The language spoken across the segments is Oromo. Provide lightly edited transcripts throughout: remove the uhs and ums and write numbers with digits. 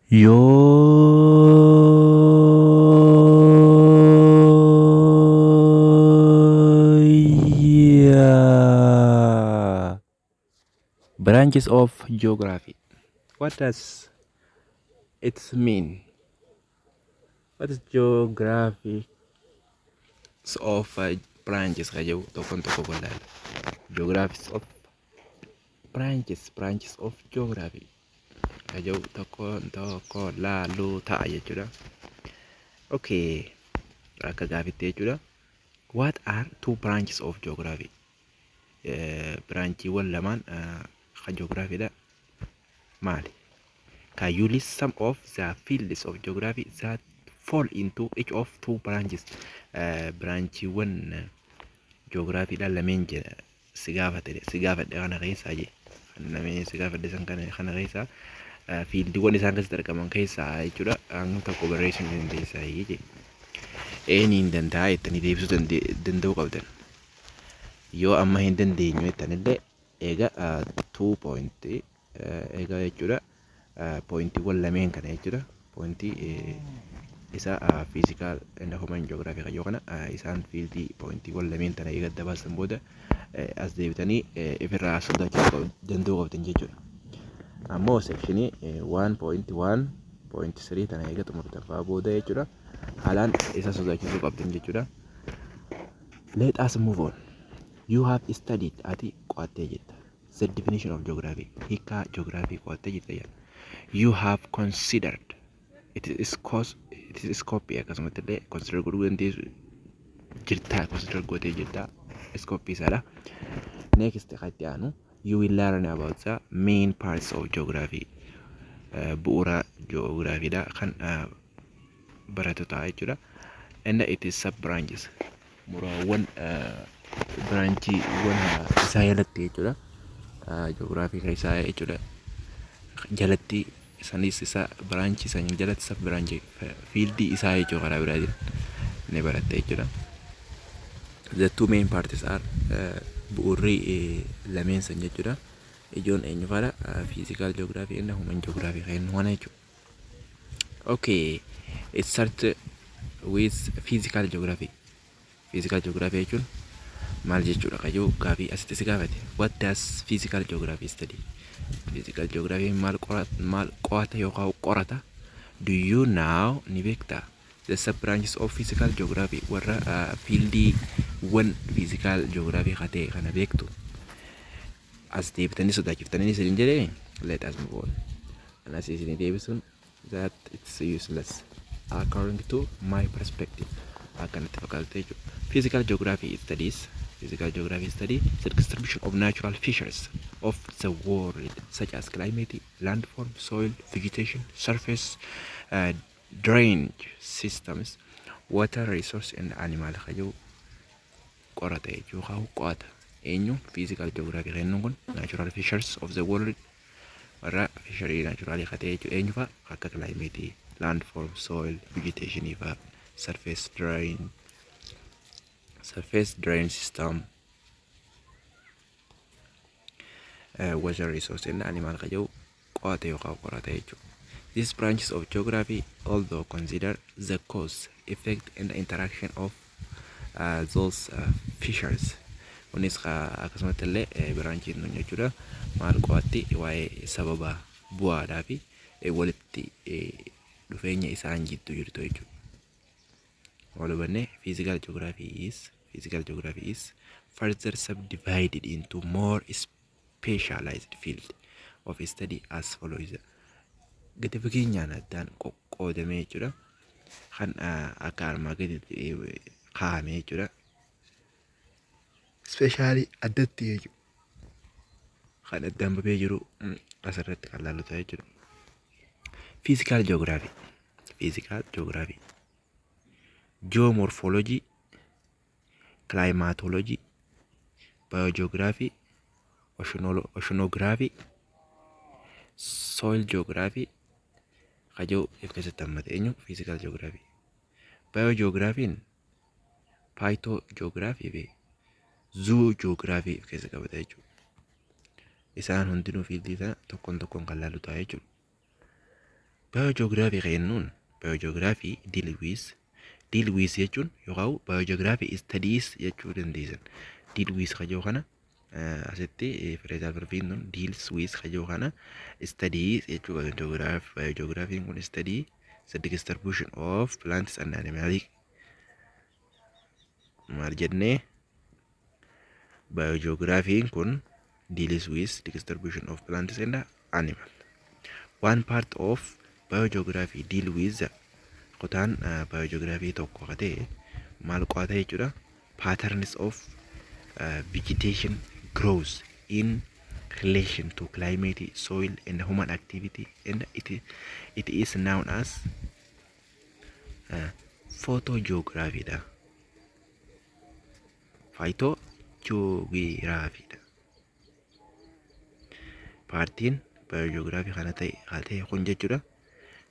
Yeah. Branches of geography. What does it mean? What is geography of branches? Kayo tokon toko kolal. Geographies of branches of geography. Kayo tokon toko lalu ta jechuudha. Okay. Akka gaafitti jechuudha. What are two branches of geography? Branchiiwwan lamaan kan geographyidha. Maali? Can you list some of the fields of geography that fall into each of two branches? Branchiiwwan geographyidha lameen jedha. Si gaafadhe kana keessaa je. Lameen si gaafadhe san kana keessaa fiildiiwwan isaan keessatti argaman keessaa jechuudha. Hanga tokko barreessuu ni dandeessaa je. Eenyu hin danda'a jettanii deebisuu danda'uu qabdan. Yoo amma hin dandeenyu jettanillee egaa 2 point egaa jechuudha. Pointiiwwan lameen kana jechuudha. Pointii isa physical and human geography kayyoo kana isaan fiildii pointiiwwan lameen tana eega dabaasan booda as deebitanii ifirraa sodaachuu danda'uu qabdan jechuudha. Ammoo sekshinii 1.1.3 tana eega xumurtan fa'aa booda jechuudha. Haalaan isa sodaachisuu qabdan jechuudha. Let us move on. You have studied ati qo'attee jirta. The definition of geography. Hiika geography qo'attee jirta. You have considered it is copy akkasumatti illee consider godhuu dandeessu jirta. Consider gootee jirta. Scope isaadha. Next kan aanu you will learn about the main parts of geography. Bu'uura geographyidha kan baratu ta'a jechuudha. And it is sub branches. Muraawwan branchiiwwan isaa jalatti jechuudha. Geography keessaa jechuudha. Jalatti sanis isa branchii san jalatti sub branchii fiildii isaa jechuudha karaa biraatiin ni baratte jechuudha. The two main parts are bu'uurri lameen san jechuudha. Ijoon eenyu faadha? Physical geography and human geography kan waan jechuudha. Okay, it starts with physical geography. Physical geography jechuun maal jechuudha kayyoo gaafii asitti si gaafate. What does physical geography study? Physical geography maal qo'ata yookaan qorata? Do you know ni beektaa? The sub branches of physical geography warra fiildii wan physical geography katee kana beektu. As deebitanii sodaachiftanii isin jedhee let us move on. Anas isin deebisuun that it's useless according to my perspective. Akkanatti fakkaatee jechuudha. Physical geography studies the distribution of natural features of the world such as climate, landform, soil, vegetation, surface, drainage systems, water resource and animal kayyoo qorata jechuudha. Qo'ata eenyu physical geography kennuun kun natural features of the world warra fishery natural katee jechuudha. Eenyu fa'a akka climate, landform, soil, vegetation fa'a surface drain system, water resource and animal kayyoo qo'ata yookaan qorata jechuudha. These branches of geography although consider the cause, effect and interaction of those features. Kunis akkasumatti illee branchiin kun jechuudha maal qo'atti waa'ee sababa bu'aadhaa fi walitti dhufeenya isaan jidduu jirtu jechuudha. Walubanne physical geography is further subdivided into more specialized field of study as follows. Gadi fageenyaan addaan qoqqoodamee jechuudha. Kan akka armaa gaditti kaa'amee jechuudha. Specially addatti jechuudha. Kan addaan babee jiru asirratti kan laallu ta'a jechuudha. Physical geography. Geomorphology, climatology, biogeography, oceanography, soil geography kayyoo if keessatti hammate eenyu physical geography. Biogeography'n phytogeography fi zoogeography if keessa qabata jechuudha. Isaan hundinuu fiildii sana tokkoon kan laallu ta'a jechuudha. Biogeography kennuun biogeography deal with jechuun yookaan biogeography studies jechuu dandeessan. Deal with kajoo kana asitti phrasal verbiin kun deals with kajoo kana studies jechuu biogeography kun study the distribution of plants and animals maal jennee biogeography kun deals with the distribution of plants and animals. One part of biogeography deal with kutaan biogeography tokko katee maal qo'ata jechuudha patterns of vegetation growth in relation to climate, soil and human activity, and it is known as photogeography da. Phytogeography da. Partiin biogeography kana ta'e kun jechuudha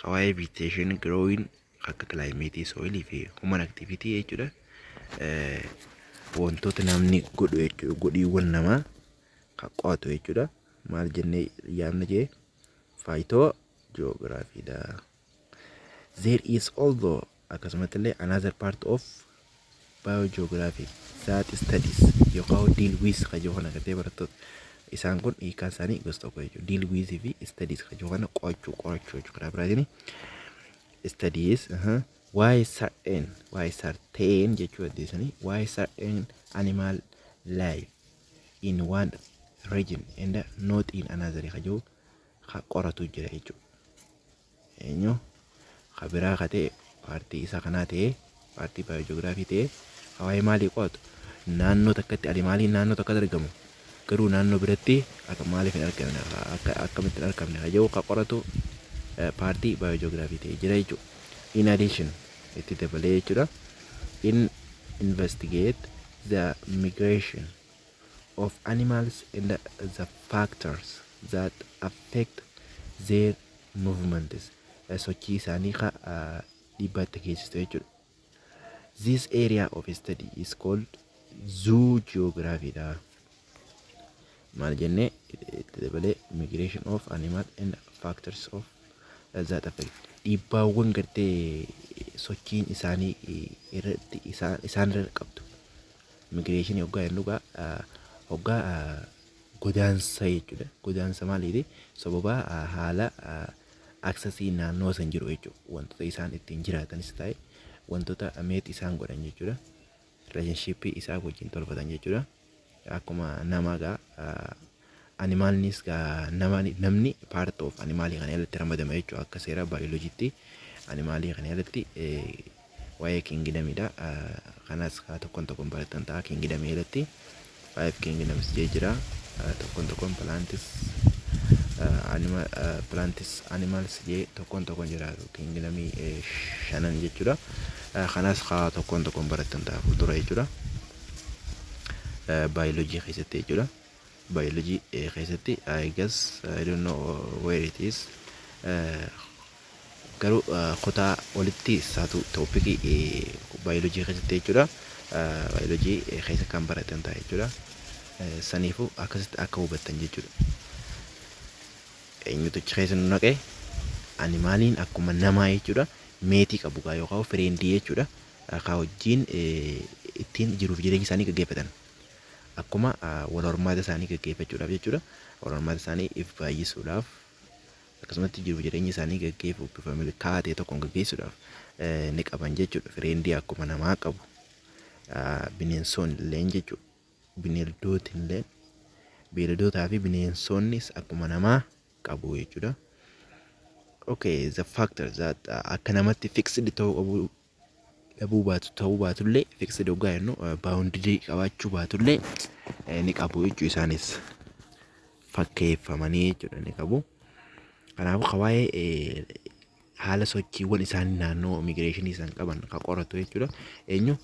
kawaayee vegetation growing akka climate, soil fi human activity jechuudha. Wantoota namni godhu jechuudha, godhiiwwan namaa kan qo'atu jechuudha. Maal jennee yaadna jee phytogeography da. There is also akkasumallee another part of biogeography that studies yookaan deal with kajoo kana gatee barattoota isaan kun hiikaan isaanii gosa tokko jechuudha. Deal with fi studies kajoo kana qorachuu jechuudha. Karaa biraatiin studies why certain jechuu addeessanii why certain animal life in one region and not in another kajoo qoratu jira jechuudha. Eenyu kabiraa katee paartii isa kanaa ta'ee paartii biogeography ta'ee hawaayee maalii qo'atu naannoo takkatti animaaliin naannoo takkatti argamu garuu naannoo biratti akka maaliif hin argamne akkamitti hin argamne kajoo ka qoratu paartii biogeography ta'ee jira jechuudha. In addition itti dabalee jechuudha investigate the migration of animals and the factors that affect their movements sochii isaanii ka dhiibbatti geessistu jechuudha. This area of study is called zoogeography da. Maal jennee itti dabalee migration of animal and factors of that affect dhiibbaawwan gartee sochiin isaanii irratti isaan irra qabdu. Migration yoggaa jennuugaa hoggaa godaansa jechuudha. Godaansa maaliiti? Sababa haala aksasii naannoo san jiru jechuudha. Wantoota isaan ittiin jiraatanis ta'e wantoota meet isaan godhan jechuudha. Relationship isaa wajjin tolfatan jechuudha. Akkuma namagaa animaalnis namni part of animaalii kana jalatti ramadama jechuudha. Akka seera baayoloojiitti animaalii kana jalatti waa'ee kingdamidha. Kanas tokkoon baratan ta'a kingdamii jalatti 5 kingdoms jira. Tokkoon plantis animals je tokkoon jira kingdamii 5 jechuudha. Kanas tokkoon baratan ta'a fuuldura jechuudha. Biology keessatti jechuudha. Biology keessatti I guess I don't know where it is. Garuu kutaa walitti saatu toopikii biology keessatti jechuudha. Biology keessa kan baratan ta'a jechuudha. Saniifuu akkasitti akka hubattan jechuudha. Eenyutu keessa nu naqee animaaliin akkuma namaa jechuudha. Meetii qabu yookaan friendii jechuudha. Akka wajjin ittiin jiruuf jireenya isaanii gaggeeffatan. Akkuma wal hormaata isaanii gaggeeffachuudhaaf jechuudha. Wal hormaata isaanii if baay'isuudhaaf akkasumas jiruuf jireenya isaanii gaggeeffuuf bifa milkaa'aa ta'e tokkoon gaggeessuudhaaf ni qaban jechuudha. Friendii akkuma namaa qabu. Bineensonni illee jechuudha. Bineeldoti illee beeladootaa fi bineensonnis akkuma namaa qabu jechuudha. Okay, the factors that akka namatti fixed ta'uu baatullee fixed hoggaa jennu boundary qabaachuu baatullee ni qabu jechuu isaanis fakkeeffamanii jechuudha ni qabu. Kanaafuu kawaayee haala sochiiwwan isaanii naannoo migration isaan qaban kan qoratu jechuudha. Eenyu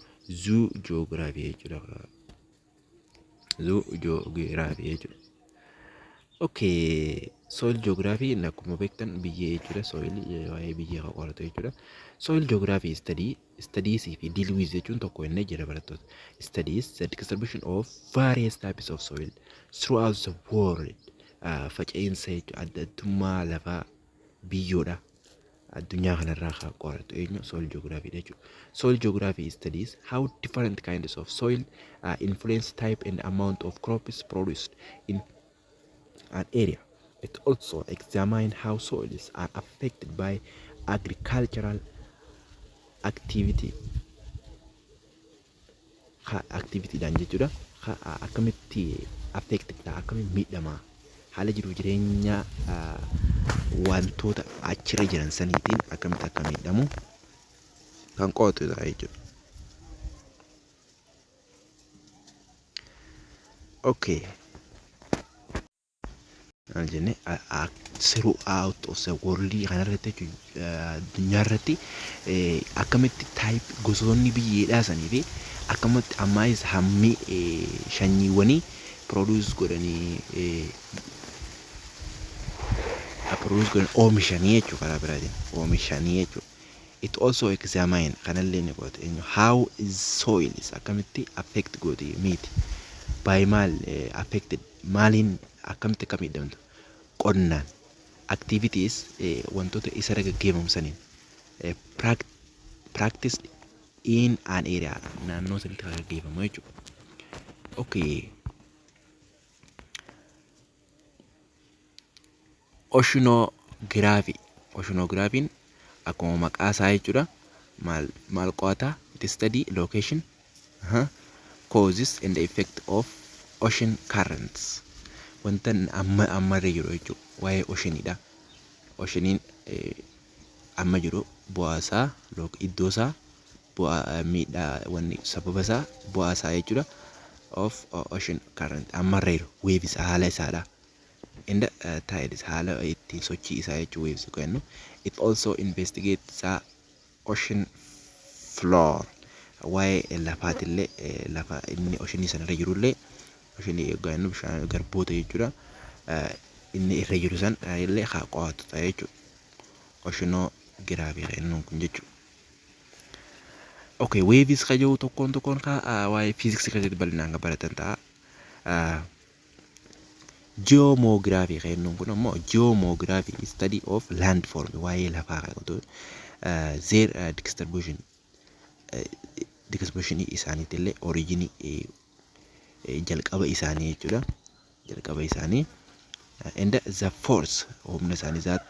zoogeography jechuudha. Zoogeography jechuudha. Okay, soil geography akkuma beektan biyyee jechuudha. Soil waa'ee biyyee kan qoratu jechuudha. Soil geography studies fi deal with jechuun tokko inni jira barattoota. Studies the distribution of various types of soil throughout the world. Faca'insa jechuudha. Adda addummaa lafaa biyyoodha. addunyaa kanarraa haa qoratu eenyu soil geography jechuudha. Soil geography studies how different kinds of soil influence type and amount of crops produced in an area. It also examines how soils are affected by agricultural activity. Activity dhaan jechuudha. Akkamitti affected ta'a, akkamitti miidhama haala jiru jireenya wantoota achirra jiran saniitiin akkamitti akka miidhamu kan qo'atu jechuudha. Okay. Jenne throughout of the world kanarratti addunyaa irratti akkamitti type gosoonni biyyeedhaa sanii fi akkamitti ammaayis hammi sanyiiwwanii produce godhanii oomishanii jechuudha karaa biraatiin oomishanii jechuudha. It also examine kanallee ni qo'ata how is soil is akkamitti affect godhi meeti by maal affected maaliin akkamitti akka miidhamtu qonnaan activities wantoota isarra gaggeeffamu saniin practice in an area naannoo sanitti kan gaggeeffamu jechuudha. Okay. Oceanography akkuma maqaa isaa jechuudha. Maal qo'ata? It study location, causes and the effect of ocean currents. Wanta ammarra jiru jechuudha. Waa'ee oceanidha. Oceaniin amma jiru bu'aa isaa iddoo isaa bu'aa miidhaa wanni sababa isaa bu'aa isaa jechuudha. Of ocean current ammarra jiru waves haala isaadha. And tides haala itti sochii isaa jechuudha waves kennu. It also investigates ocean floor. Waa'ee lafaatillee lafa inni oceanii sanarra jirullee oceanii eeggannu bishaan garboota jechuudha. Inni irra jiru san illee haa qo'atu ta'a jechuudha. Oceanography jennuun kun jechuudha. Okay, waves kajau tokkoon waa'ee physics keessatti bal'inaan kan baratan ta'a. Geomography jennuun kun ammoo geomography study of landform waa'ee lafaa kan qo'atu. Their distribution isaaniitillee originii jalqaba isaanii jechuudha. Jalqaba isaanii and the force humna isaanii that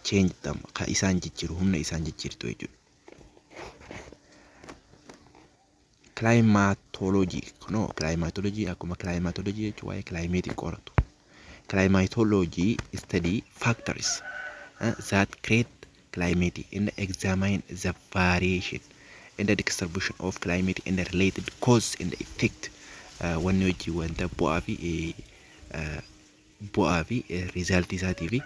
change them ka isaan jijjiiru humna isaan jijjiirtu jechuudha. Climatology akkuma climatology jechuun waa'ee climate qoratu. Climatology study factors that create climate and examine the variation and the distribution of climate and the related cause and effect. Wanni hojii wanta bu'aa fi result isaatii fi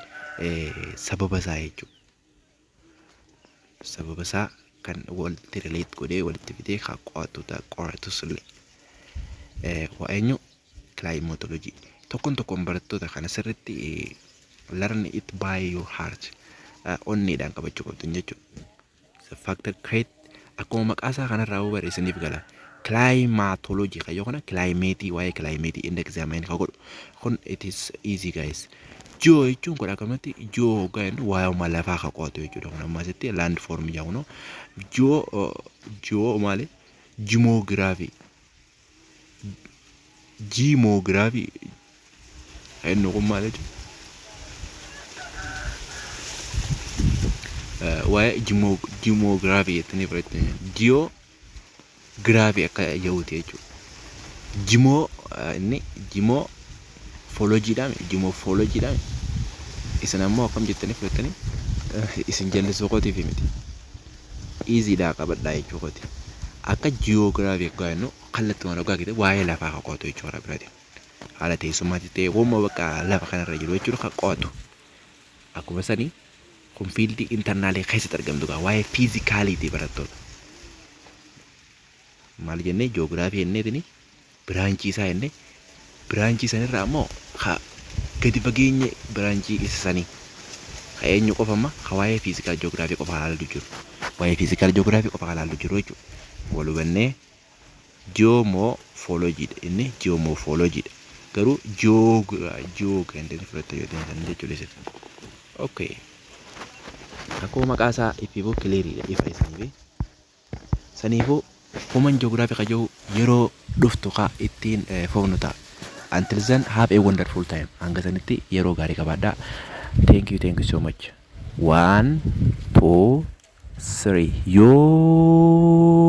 sababa isaa jechuudha. Sababa isaa kan walitti relate godhee walitti fidee haa qo'atus illee waa'eenyu climatology tokkoon barattoota kana sirriitti learn it by your heart onneedhaan qabachuu qabdu jechuudha. The factor create akkuma maqaa isaa kanarraa barreessaniif gala. Climatology kayyoo kana climate waa'ee climate and examine haa godhu. Kun it is easy guys. Geo jechuun kun akkamatti geo gaan waa'ee lafaa haa qo'atu jechuudha. Kun ammas itti landform jedhamu. Geo maali? Geomography. Geomography eenyu kun maali jechuudha. Waa'ee geomography jettanii fudhatte. Geography akka jedhuuti jechuudha. Inni geomorphology dhaan isin ammoo akkam jettanii fudhattanii isin jallisuu qotiif miti. Easy dhaa qabadhaa jechuu qoti. Akka geography akka jennu kallattii waan ogaa waa'ee lafaa haa qo'atu jechuudha biraati. Haala teessummaatti ta'ee wamma bakka lafa kanarra jiru jechuudha haa qo'atu. Akkuma sanii kun fiildii internaalii keessatti argamtu waa'ee fiizikaaliitii barattoota. Maal jennee geography jenneetini biraanchii isaa jennee biraanchii sanirraa ammoo gadi fageenya biraanchii isa sanii eenyu qofa amma waa'ee fiizikaal geography qofa ilaallu jiru. Waa'ee fiizikaal geography qofa ilaallu jiru jechuudha. Wal hubannee geomorphology dha inni geomorphology dha. Garuu geography kan fudhatte yoo ta'an jechuudha. Okay. akkuma maqaa isaa ifiifuu kileeriidha ifa isaniifi saniifuu human geography kajuu yeroo dhuftu kaa ittiin foofnu ta'a. Until then, have a wonderful time. Hanga sanitti yeroo gaarii qabaadhaa. Thank you so much. 1, 2, 3. Yoo